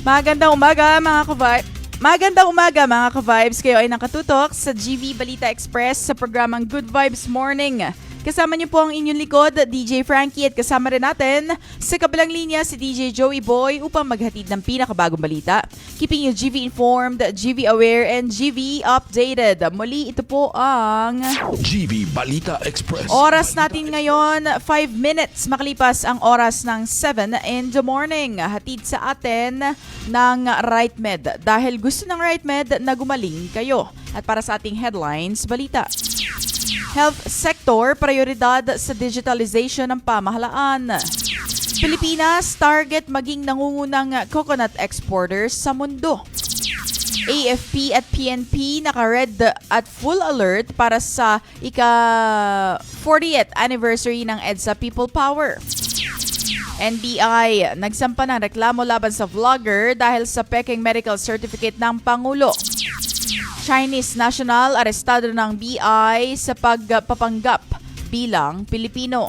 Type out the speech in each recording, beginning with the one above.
Magandang umaga mga ka-vibes. Kayo ay nakatutok sa GV Balita Express sa programang Good Vibes Morning. Kasama niyo po ang inyong likod, DJ Frankie, at kasama rin natin sa kabilang linya si DJ Joey Boy upang maghatid ng pinakabagong balita. Keeping you GV informed, GV aware, and GV updated. Muli, ito po ang GV Balita Express. Oras natin ngayon, 5 minutes makalipas ang oras ng 7 in the morning. Hatid sa atin ng RightMed dahil gusto ng RightMed na gumaling kayo. At para sa ating headlines, balita. Health sector, prioridad sa digitalization ng pamahalaan. Pilipinas, target maging nangungunang coconut exporters sa mundo. AFP at PNP naka-red at full alert para sa ika-40th anniversary ng EDSA People Power. NBI, nagsampa ng reklamo laban sa vlogger dahil sa peking medical certificate ng Pangulo. Chinese national arestado ng BI sa pagpapanggap bilang Pilipino.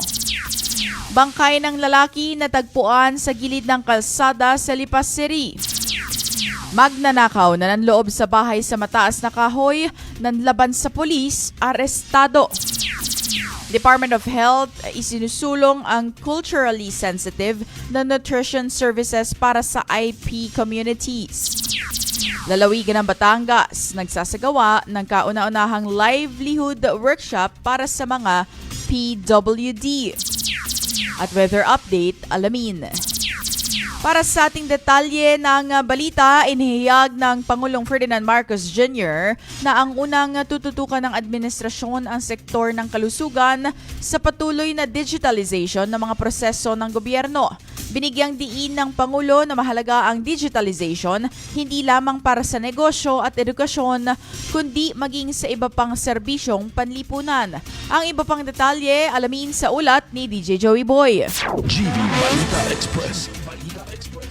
Bangkay ng lalaki natagpuan sa gilid ng kalsada sa Lipas City. Magnanakaw na nanloob sa bahay sa mataas na kahoy, nanlaban sa pulis, arestado. Department of Health, isinusulong ang culturally sensitive na nutrition services para sa IP communities. Lalawigan ng Batangas, nagsasagawa ng kauna-unahang livelihood workshop para sa mga PWD. At weather update, alamin. Para sa ating detalye ng balita, inihayag ng Pangulong Ferdinand Marcos Jr. na ang unang tututukan ng administrasyon ang sektor ng kalusugan sa patuloy na digitalization ng mga proseso ng gobyerno. Binigyang diin ng Pangulo na mahalaga ang digitalization hindi lamang para sa negosyo at edukasyon kundi maging sa iba pang serbisyong panlipunan. Ang iba pang detalye alamin sa ulat ni DJ Joey Boy. GV Balita Express.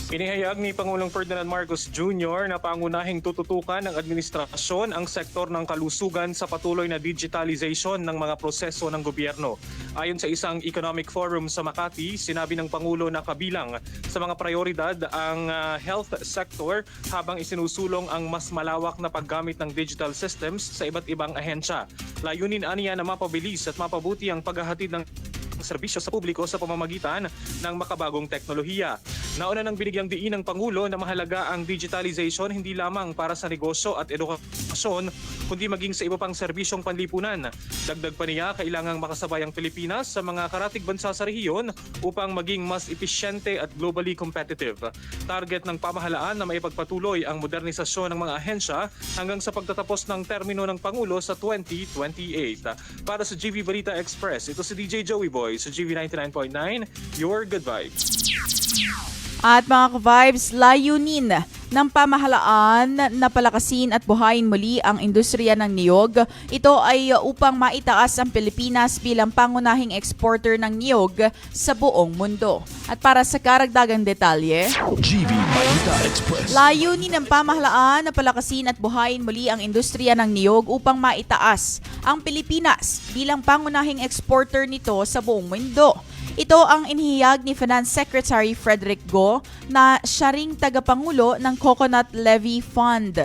Inihayag ni Pangulong Ferdinand Marcos Jr. na pangunahing tututukan ng administrasyon ang sektor ng kalusugan sa patuloy na digitalization ng mga proseso ng gobyerno. Ayon sa isang economic forum sa Makati, sinabi ng Pangulo na kabilang sa mga prioridad ang health sector habang isinusulong ang mas malawak na paggamit ng digital systems sa iba't ibang ahensya. Layunin aniya na mapabilis at mapabuti ang paghahatid ng serbisyo sa publiko sa pamamagitan ng makabagong teknolohiya. Nauna nang binigyang diin ng Pangulo na mahalaga ang digitalization hindi lamang para sa negosyo at edukasyon, kundi maging sa iba pang serbisyong panlipunan. Dagdag pa niya, kailangang makasabay ang Pilipinas sa mga karatig bansa sa rehiyon upang maging mas episyente at globally competitive. Target ng pamahalaan na maipagpatuloy ang modernisasyon ng mga ahensya hanggang sa pagtatapos ng termino ng Pangulo sa 2028. Para sa GV Balita Express, ito si DJ Joey Boy sa GV 99.9, Your Good Vibes. At mga ka-vibes, layunin ng pamahalaan na palakasin at buhayin muli ang industriya ng niyog. Ito ay upang maitaas ang Pilipinas bilang pangunahing exporter ng niyog sa buong mundo. At para sa karagdagang detalye, GV Balita Express. layunin ng pamahalaan na palakasin at buhayin muli ang industriya ng niyog upang maitaas ang Pilipinas bilang pangunahing exporter nito sa buong mundo. Ito ang inihayag ni Finance Secretary Frederick Go na siya ring tagapangulo ng Coconut Levy Fund.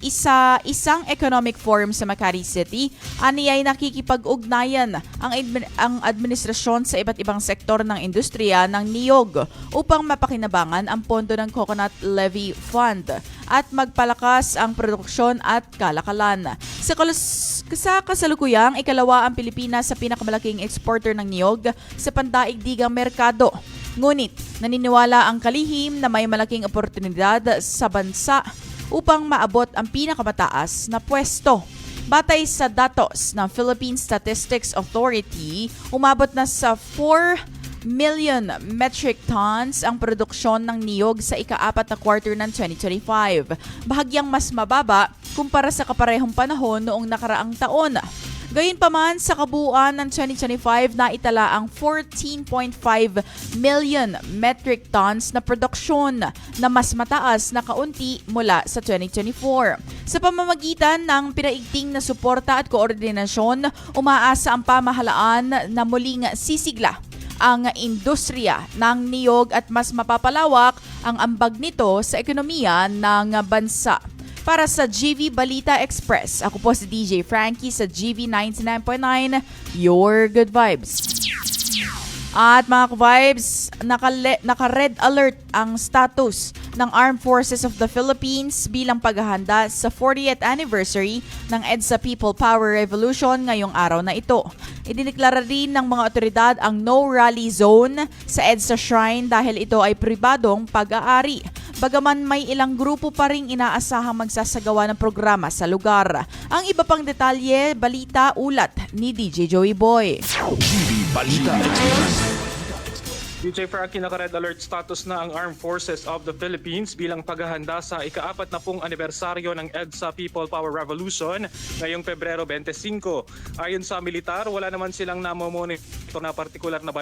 Isang economic forum sa Makati City, aniyay nakikipag-ugnayan ang administrasyon sa iba't ibang sektor ng industriya ng niyog upang mapakinabangan ang pondo ng Coconut Levy Fund at magpalakas ang produksyon at kalakalan. Sa kasalukuyang, ikalawa ang Pilipinas sa pinakamalaking exporter ng niyog sa pandaigdigang merkado. Ngunit, naniniwala ang kalihim na may malaking oportunidad sa bansa upang maabot ang pinakamataas na pwesto. Batay sa datos ng Philippine Statistics Authority, umabot na sa 4 million metric tons ang produksyon ng niyog sa ika-4 na quarter ng 2025. Bahagyang mas mababa kumpara sa kaparehong panahon noong nakaraang taon. Gayunpaman, sa kabuuan ng 2025 na itala ang 14.5 million metric tons na produksyon na mas mataas na kaunti mula sa 2024. Sa pamamagitan ng pinaigting na suporta at koordinasyon, umaasa ang pamahalaan na muling sisigla ang industriya ng niyog at mas mapapalawak ang ambag nito sa ekonomiya ng bansa. Para sa GV Balita Express, ako po si DJ Frankie sa GV 99.9, Your Good Vibes. At mga ka-vibes, naka-red alert ang status ng Armed Forces of the Philippines bilang paghahanda sa 40th anniversary ng EDSA People Power Revolution ngayong araw na ito. Idineklara rin ng mga otoridad ang no rally zone sa EDSA Shrine dahil ito ay pribadong pag-aari. Bagaman may ilang grupo pa ring inaasahang magsasagawa ng programa sa lugar. Ang iba pang detalye, balita, ulat ni DJ Joey Boy. GV Balita Express. DJ Frankie, naka-red alert status na ang Armed Forces of the Philippines bilang paghahanda sa ika-40 anibersaryo ng EDSA People Power Revolution ngayong Pebrero 25. Ayon sa militar, wala naman silang namomonitor na partikular na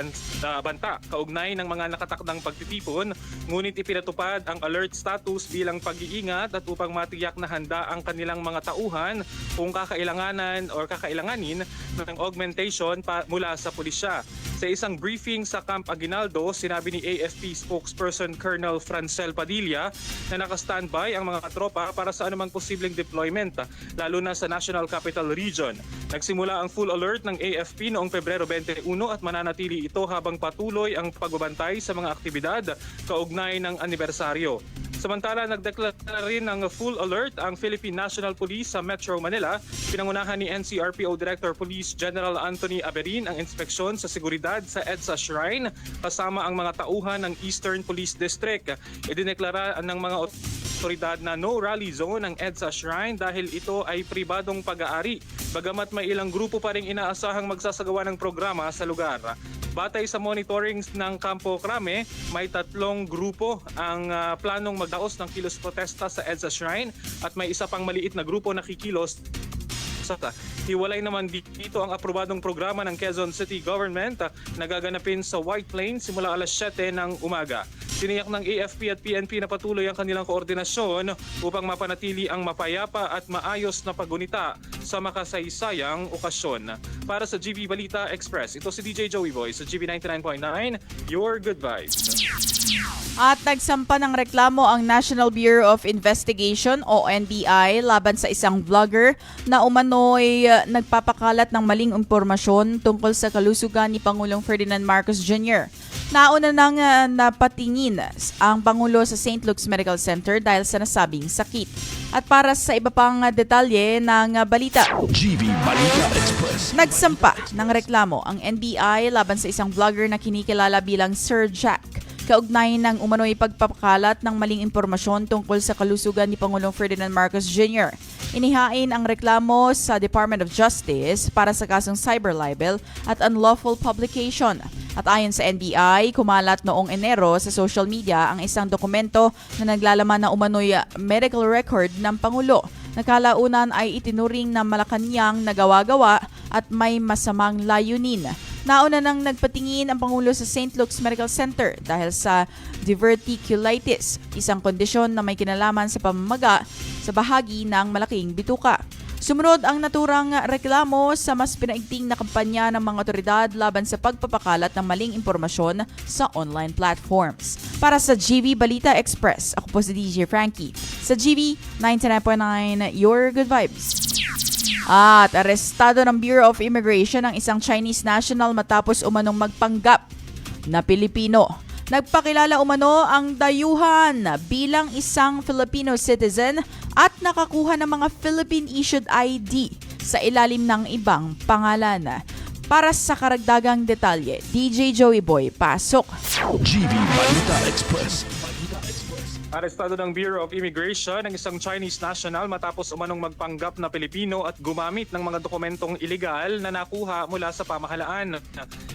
banta kaugnay ng mga nakatakdang pagtitipon, ngunit ipinatupad ang alert status bilang pag-iingat at upang matiyak na handa ang kanilang mga tauhan kung kakailanganin ng augmentation mula sa pulisya. Sa isang briefing sa Camp Aguinaldo, sinabi ni AFP spokesperson Colonel Francel Padilla na naka-standby ang mga tropa para sa anumang posibleng deployment, lalo na sa National Capital Region. Nagsimula ang full alert ng AFP noong Pebrero 21 at mananatili ito habang patuloy ang pagbabantay sa mga aktibidad kaugnay ng anibersaryo. Samantala, nagdeklara rin ng full alert ang Philippine National Police sa Metro Manila. Pinangunahan ni NCRPO Director Police General Anthony Aberin ang inspeksyon sa seguridad sa EDSA Shrine kasama ang mga tauhan ng Eastern Police District. Idineklara ng mga otoridad na no rally zone ang EDSA Shrine dahil ito ay pribadong pag-aari. Bagamat may ilang grupo pa ring inaasahang magsasagawa ng programa sa lugar. Batay sa monitoring ng Campo Crame, may 3 grupo ang planong magdaos ng kilos protesta sa EDSA Shrine at may isa pang maliit na grupo na kikilos. Hiwalay naman dito ang aprobadong programa ng Quezon City Government na gaganapin sa White Plains simula alas 7 ng umaga. Tiniyak ng AFP at PNP na patuloy ang kanilang koordinasyon upang mapanatili ang mapayapa at maayos na paggunita sa makasaysayang okasyon. Para sa GV Balita Express, ito si DJ Joey Boy sa GV 99.9, Your Good Vibes. At nagsampa ng reklamo ang National Bureau of Investigation o NBI laban sa isang vlogger na umano'y nagpapakalat ng maling impormasyon tungkol sa kalusugan ni Pangulong Ferdinand Marcos Jr. Nauna nang napatingin ang Pangulo sa St. Luke's Medical Center dahil sa nasabing sakit. At para sa iba pang detalye ng balita, GV Balita Express. nagsampa ng reklamo ang NBI laban sa isang vlogger na kinikilala bilang Sir Jack kaugnay ng umano'y pagpapakalat ng maling impormasyon tungkol sa kalusugan ni Pangulong Ferdinand Marcos Jr. Inihain ang reklamo sa Department of Justice para sa kasong cyber libel at unlawful publication. At ayon sa NBI, kumalat noong Enero sa social media ang isang dokumento na naglalaman na umano'y medical record ng Pangulo. Nakalaunan ay itinuring na Malacanang na gawa-gawa at may masamang layunin. Nauna nang nagpatingin ang Pangulo sa St. Luke's Medical Center dahil sa diverticulitis, isang kondisyon na may kinalaman sa pamamaga sa bahagi ng malaking bituka. Sumunod ang naturang reklamo sa mas pinaigting na kampanya ng mga otoridad laban sa pagpapakalat ng maling impormasyon sa online platforms. Para sa GV Balita Express, ako po si DJ Frankie. Sa GV 99.9, Your Good Vibes. At arestado ng Bureau of Immigration ang isang Chinese national matapos umanong magpanggap na Pilipino. Nagpakilala umano ang dayuhan bilang isang Filipino citizen at nakakuha ng mga Philippine-issued ID sa ilalim ng ibang pangalan. Para sa karagdagang detalye, DJ Joey Boy, pasok. GV Balita Express. Arestado ng Bureau of Immigration ang isang Chinese national matapos umanong magpanggap na Pilipino at gumamit ng mga dokumentong iligal na nakuha mula sa pamahalaan.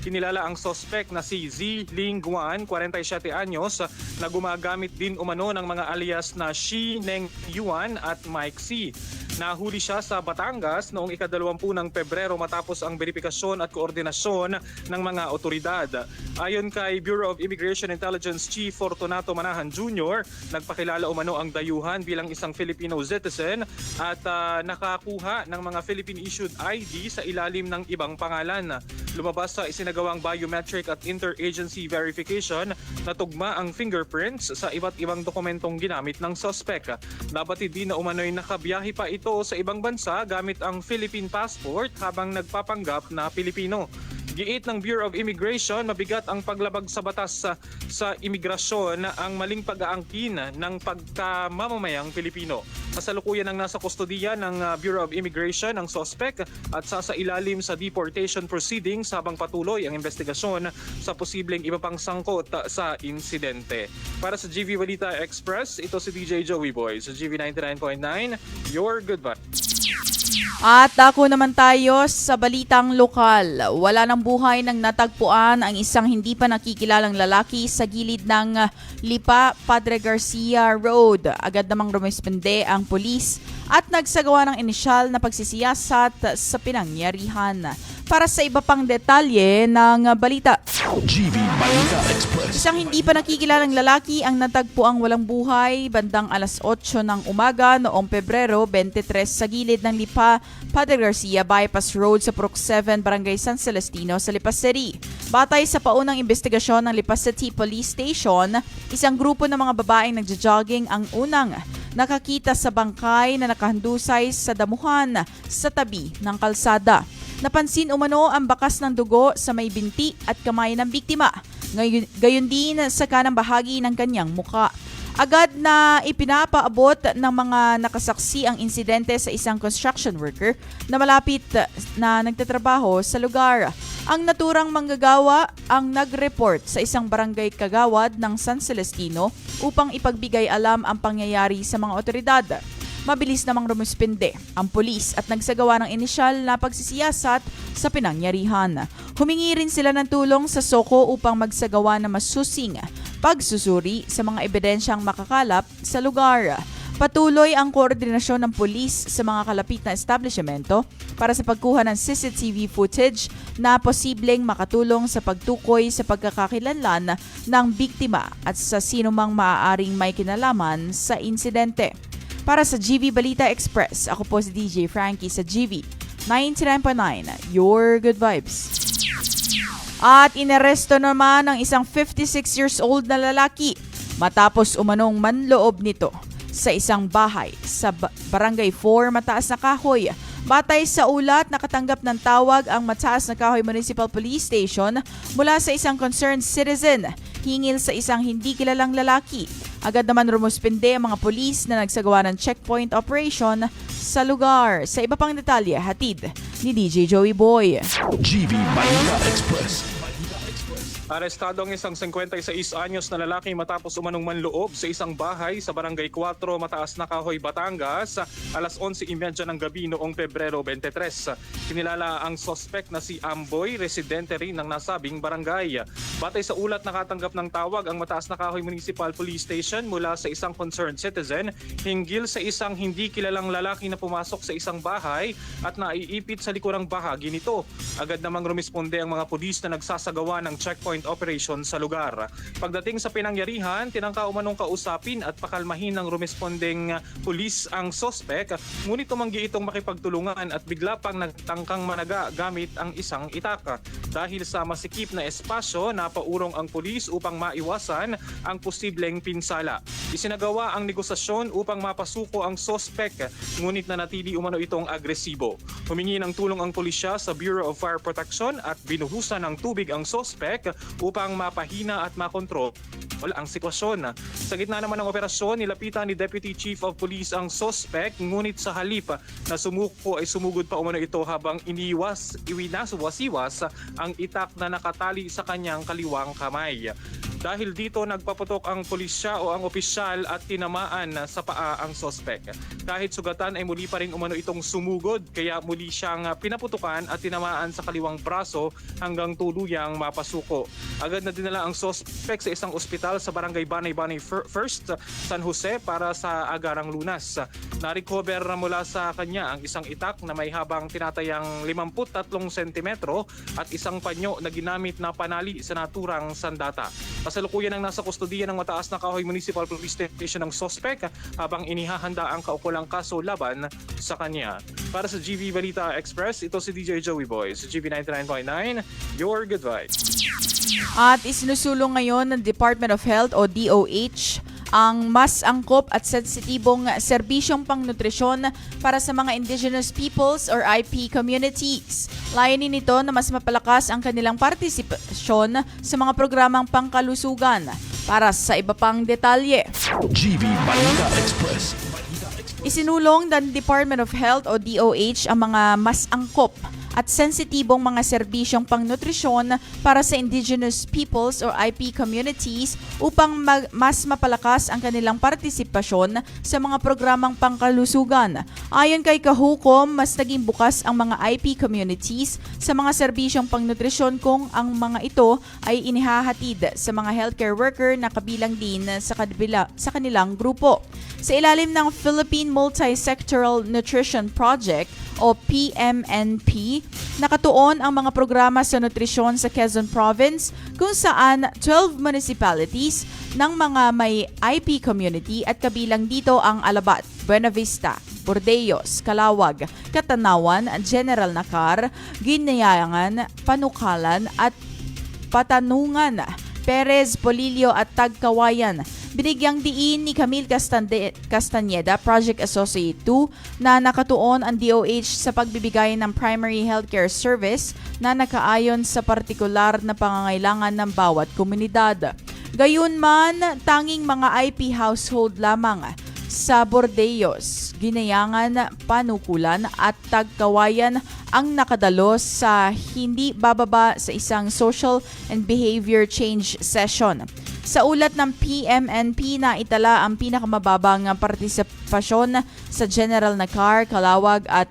Kinilala ang suspect na si Zi Ling Guan, 47 anyos, na gumagamit din umano ng mga alias na Shi Neng Yuan at Mike C. Nahuli siya sa Batangas noong ika-20 ng Pebrero matapos ang verifikasyon at koordinasyon ng mga otoridad. Ayon kay Bureau of Immigration Intelligence Chief Fortunato Manahan Jr., nagpakilala umano ang dayuhan bilang isang Filipino citizen at nakakuha ng mga Philippine-issued ID sa ilalim ng ibang pangalan. Lumabas sa isinagawang biometric at interagency verification na tugma ang fingerprints sa iba't ibang dokumentong ginamit ng suspect. Nabatid din na umano'y nakabiyahe pa ito sa ibang bansa gamit ang Philippine passport habang nagpapanggap na Pilipino. Giit ng Bureau of Immigration, mabigat ang paglabag sa batas sa imigrasyon ang maling pag-aangkin ng pagkamamamayang Pilipino. Kasalukuyan ang nasa kustodiya ng Bureau of Immigration ang suspect at sasailalim sa deportation proceedings habang patuloy ang investigasyon sa posibleng iba pang sangkot sa insidente. Para sa GV Balita Express, ito si DJ Joey Boy sa GV 99.9, your good vibes. At ako naman tayo sa balitang lokal. Wala ng buhay nang natagpuan ang isang hindi pa nakikilalang lalaki sa gilid ng Lipa Padre Garcia Road. Agad namang rumisponde ang pulis at nagsagawa ng inisyal na pagsisiyasat sa pinangyarihan. Para sa iba pang detalye ng balita. GV Balita Express. Isang hindi pa nakikilalang lalaki ang natagpuang walang buhay bandang alas 8 ng umaga noong Pebrero 23 sa gilid ng Lipa Padre Garcia Bypass Road sa Purok 7, Barangay San Celestino sa Lipa City. Batay sa paunang investigasyon ng Lipa City Police Station, isang grupo ng mga babaeng nagja-jogging ang unang nakakita sa bangkay na nakahandusay sa damuhan sa tabi ng kalsada. Napansin umano ang bakas ng dugo sa may binti at kamay ng biktima, gayon din sa kanang bahagi ng kanyang muka. Agad na ipinapaabot ng mga nakasaksi ang insidente sa isang construction worker na malapit na nagtatrabaho sa lugar. Ang naturang manggagawa ang nag-report sa isang barangay kagawad ng San Celestino upang ipagbigay alam ang pangyayari sa mga otoridad. Mabilis namang rumispinde ang pulis at nagsagawa ng inisyal na pagsisiyasat sa pinangyarihan. Humingi rin sila ng tulong sa SOCO upang magsagawa ng masusing pagsusuri sa mga ebidensyang makakalap sa lugar. Patuloy ang koordinasyon ng pulis sa mga kalapit na establishmento para sa pagkuha ng CCTV footage na posibleng makatulong sa pagtukoy sa pagkakakilanlan ng biktima at sa sinumang maaaring may kinalaman sa insidente. Para sa GV Balita Express, ako po si DJ Frankie sa GV 99.9, your good vibes. At inaresto naman ang isang 56 years old na lalaki matapos umanong manloob nito sa isang bahay sa Barangay 4, Mataas na Kahoy. Batay sa ulat, nakatanggap ng tawag ang Mataas na Kahoy Municipal Police Station mula sa isang concerned citizen hingil sa isang hindi kilalang lalaki. Agad naman rumuspinde ang mga pulis na nagsagawa ng checkpoint operation sa lugar. Sa iba pang detalye, hatid ni DJ Joey Boy. GV Balita Express. Arestado ang isang 56 anyos na lalaki matapos umanong manloob sa isang bahay sa Barangay 4, Mataas na Kahoy, Batangas, alas 11:30 ng gabi noong Pebrero 23. Kinilala ang suspect na si Amboy, residente rin ng nasabing barangay. Batay sa ulat, nakatanggap ng tawag ang Mataas na Kahoy Municipal Police Station mula sa isang concerned citizen hinggil sa isang hindi kilalang lalaki na pumasok sa isang bahay at naiipit sa likurang bahagi nito. Agad namang rumisponde ang mga pulis na nagsasagawa ng checkpoint operation sa lugar. Pagdating sa pinangyarihan, tinangka umanong kausapin at pakalmahin ng rumespondeng pulis ang sospek, ngunit tumanggi itong makipagtulungan at bigla pang nagtangkang managa gamit ang isang itak. Dahil sa masikip na espasyo, napaurong ang pulis upang maiwasan ang posibleng pinsala. Isinagawa ang negosasyon upang mapasuko ang sospek, ngunit nanatili umano itong agresibo. Humingi ng tulong ang pulisya sa Bureau of Fire Protection at binuhusan ng tubig ang sospek upang mapahina at makontrol ang sitwasyon. Sa gitna naman ng operasyon, nilapitan ni Deputy Chief of Police ang suspect, ngunit sa halip na sumuko ay sumugod pa umano ito habang iwinaswas ang itak na nakatali sa kanyang kaliwang kamay. Dahil dito, nagpaputok ang pulisya o ang opisyal at tinamaan sa paa ang suspect. Kahit sugatan ay muli pa rin umano itong sumugod, kaya muli siyang pinaputukan at tinamaan sa kaliwang braso hanggang tuluyang mapasuko. Agad na dinala ang suspect sa isang ospital sa barangay Banay-Banay First, San Jose para sa agarang lunas. Na-recover na mula sa kanya ang isang itak na may habang tinatayang 53 sentimetro at isang panyo na ginamit na panali sa naturang sandata. Kasalukuyan ang nasa kustodiya ng Mataas na Kahoy Municipal Police Station ng suspect habang inihahanda ang kaukulang kaso laban sa kanya. Para sa GV Balita Express, ito si DJ Joey Boy sa GV 99.9, your good vibes. At isinusulong ngayon ng Department of Health o DOH ang mas angkop at sensitibong serbisyong pangnutrisyon para sa mga indigenous peoples or IP communities. Layunin nito na mas mapalakas ang kanilang partisipasyon sa mga programang pangkalusugan. Para sa iba pang detalye, GV Balita Express. isinulong ng Department of Health o DOH ang mga mas angkop at sensitibong mga serbisyong pangnutrisyon para sa indigenous peoples or IP communities upang mas mapalakas ang kanilang partisipasyon sa mga programang pangkalusugan. Ayon kay Kahukom, mas naging bukas ang mga IP communities sa mga serbisyong pangnutrisyon kung ang mga ito ay inihahatid sa mga healthcare worker na kabilang din sa kanilang grupo. Sa ilalim ng Philippine Multi-Sectoral Nutrition Project o PMNP, nakatuon ang mga programa sa nutrisyon sa Quezon Province kung saan 12 municipalities ng mga may IP community at kabilang dito ang Alabat, Buena Vista, Bordeos, Calawag, Catanawan, General Nakar, Ginayangan, Panukalan at Patanungan, Perez, Polillo at Tagkawayan. Binigyang diin ni Camille Castañeda, Project Associate 2, na nakatuon ang DOH sa pagbibigay ng primary healthcare service na nakaayon sa partikular na pangangailangan ng bawat komunidad. Gayunman, tanging mga IP household lamang sa Bordeos, Ginayangan, Panukulan at Tagkawayan ang nakadalo sa hindi bababa sa isang social and behavior change session. Sa ulat ng PMNP na itala ang pinakamababang partisipasyon sa General Nakar, Calawag at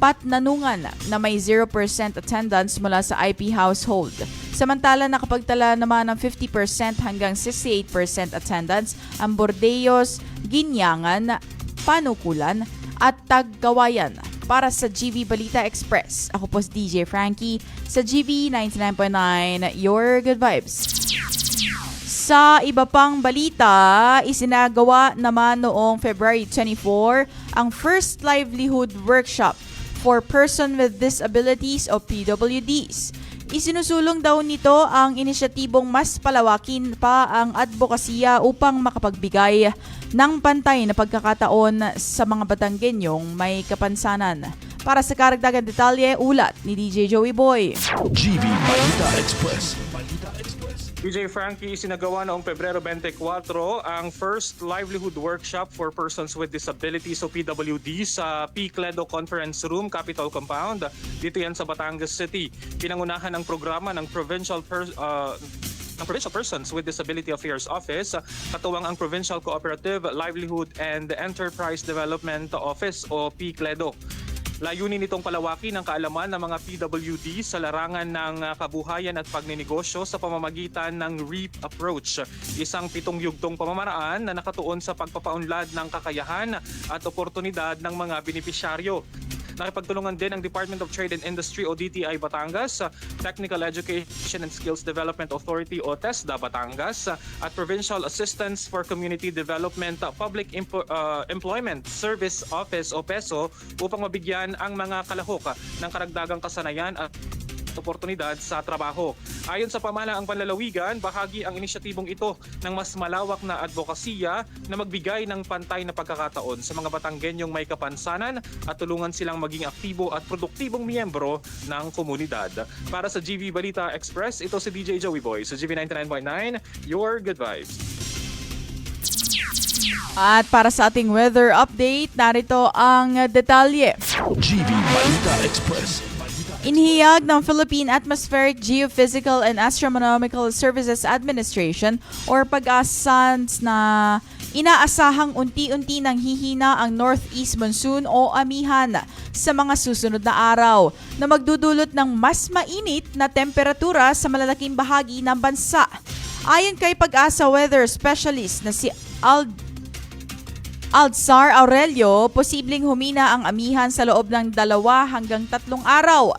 Patnanungan na may 0% attendance mula sa IP household. Samantala nakapagtala naman ng 50% hanggang 68% attendance ang Bordeos, Ginyangan, Panukulan at Tagkawayan. Para sa GV Balita Express, ako po si DJ Frankie sa GV 99.9, your good vibes. Sa iba pang balita, isinagawa naman noong February 24 ang First Livelihood Workshop for Person with Disabilities o PWDs. Isinusulong daw nito ang inisyatibong mas palawakin pa ang advokasya upang makapagbigay ng pantay na pagkakataon sa mga Batanggenyong may kapansanan. Para sa karagdagang detalye, ulat ni DJ Joey Boy. GV Balita Express. DJ Frankie, isinagawa noong Pebrero 24 ang First Livelihood Workshop for Persons with Disabilities o PWD sa PCLEDO Conference Room, Capitol Compound. Dito yan sa Batangas City. Pinangunahan ang programa ng Provincial Persons with Disability Affairs Office, katuwang ang Provincial Cooperative Livelihood and Enterprise Development Office o PCLEDO. Layunin nitong palawakin ang kaalaman ng mga PWD sa larangan ng kabuhayan at pagninegosyo sa pamamagitan ng REAP approach, isang 7 yugtong pamamaraan na nakatuon sa pagpapaunlad ng kakayahan at oportunidad ng mga benepisyaryo. Nakipagtulungan din ang Department of Trade and Industry o DTI Batangas, Technical Education and Skills Development Authority o TESDA Batangas at Provincial Assistance for Community Development Public Employment Service Office o PESO upang mabigyan ang mga kalahok ng karagdagang kasanayan at oportunidad sa trabaho. Ayon sa pamahalaang panlalawigan, bahagi ang inisyatibong ito ng mas malawak na advokasya na magbigay ng pantay na pagkakataon sa mga Batanggenyong may kapansanan at tulungan silang maging aktibo at produktibong miyembro ng komunidad. Para sa GV Balita Express, ito si DJ Joey Boy sa GV 99.9, your good vibes. At para sa ating weather update, narito ang detalye. GV Balita Express. Inihayag ng Philippine Atmospheric, Geophysical and Astronomical Services Administration or PAGASA na Inaasahang unti-unti nang hihina ang northeast monsoon o amihan sa mga susunod na araw na magdudulot ng mas mainit na temperatura sa malalaking bahagi ng bansa. Ayon kay Pag-asa weather specialist na si Aldzar Aurelio, posibleng humina ang amihan sa loob ng 2 hanggang 3 araw.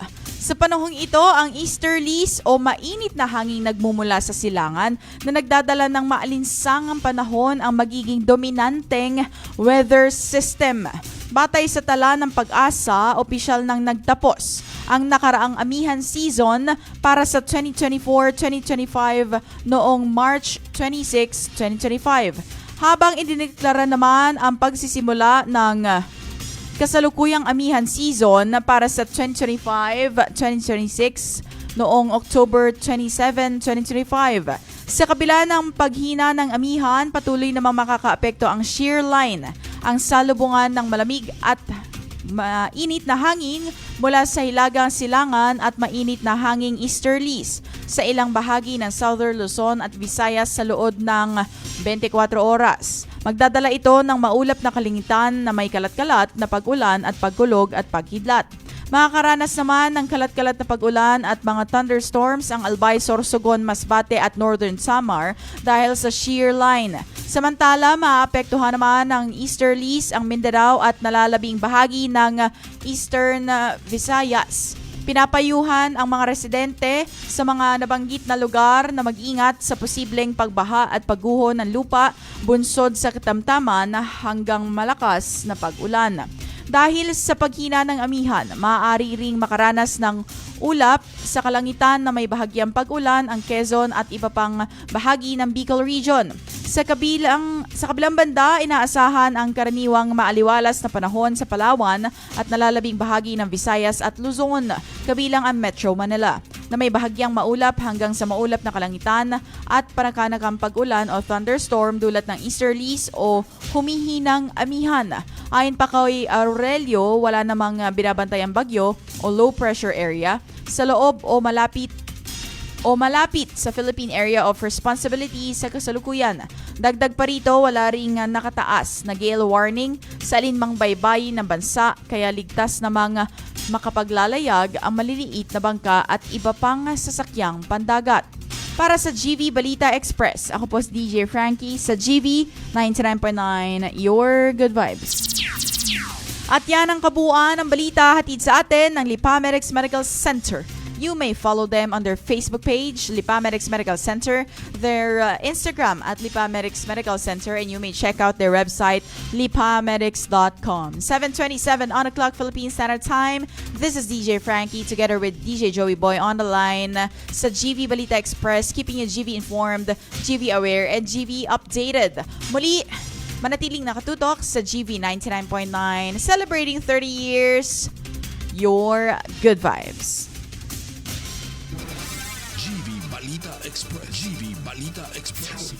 Sa panahong ito, ang easterlies o mainit na hangin nagmumula sa silangan na nagdadala ng maalinsangang panahon ang magiging dominanteng weather system. Batay sa tala ng Pag-asa, opisyal nang nagtapos ang nakaraang amihan season para sa 2024-2025 noong March 26, 2025. Habang idineklara naman ang pagsisimula ng kasalukuyang amihan season para sa 2025-2026 noong October 27, 2025. Sa kabila ng paghina ng amihan, patuloy namang makakaapekto ang shear line, ang salubungan ng malamig at mainit na hangin mula sa hilagang silangan at mainit na hanging easterlies sa ilang bahagi ng Southern Luzon at Visayas sa loob ng 24 oras. Magdadala ito ng maulap na kalangitan na may kalat-kalat na pag-ulan at pagkulog at paghidlat. Makakaranas naman ng kalat-kalat na pag-ulan at mga thunderstorms ang Albay, Sorsogon, Masbate at Northern Samar dahil sa shear line. Samantala, maapektuhan naman ng easterlies ang Mindanao at nalalabing bahagi ng Eastern Visayas. Pinapayuhan ang mga residente sa mga nabanggit na lugar na mag-ingat sa posibleng pagbaha at pagguho ng lupa bunsod sa katamtaman hanggang malakas na pag-ulan. Dahil sa paghina ng amihan, maaari ring makaranas ng ulap sa kalangitan na may bahagyang pag-ulan ang Quezon at iba pang bahagi ng Bicol Region. Sa kabilang banda, inaasahan ang karaniwang maaliwalas na panahon sa Palawan at nalalabing bahagi ng Visayas at Luzon, kabilang ang Metro Manila, na may bahagyang maulap hanggang sa maulap na kalangitan at panakanakang pag-ulan o thunderstorm dulot ng easterlies o humihinang amihan. Ayon pa kay Aurelio, wala namang binabantayang bagyo o low pressure area sa loob o malapit sa Philippine Area of Responsibility sa kasalukuyan. Dagdag pa rito, wala ring nakataas na gale warning sa alinmang baybayin ng bansa, kaya ligtas namang makapaglalayag ang maliliit na bangka at iba pang sasakyang pandagat. Para sa GV Balita Express, ako po si DJ Frankie sa GV 99.9, Your Good Vibes. At yan ang kabuuan ng balita hatid sa atin ng Lipamedics Medical Center. You may follow them on their Facebook page, Lipamedics Medical Center, their Instagram at Lipamedics Medical Center, and you may check out their website, lipamedics.com. 7:27 on o'clock Philippine Standard Time. This is DJ Frankie together with DJ Joey Boy on the line sa GV Balita Express, keeping you GV informed, GV aware, and GV updated. Muli, manatiling nakatutok sa GV 99.9, celebrating 30 years, your good vibes. GV Balita Express. GV Balita Express.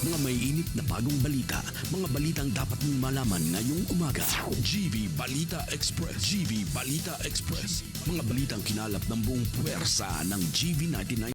Mga may init na bagong balita. Mga balitang dapat mong malaman ngayong umaga. GV Balita Express. GV Balita Express. Mga balitang kinalap ng buong puwersa ng GV 99.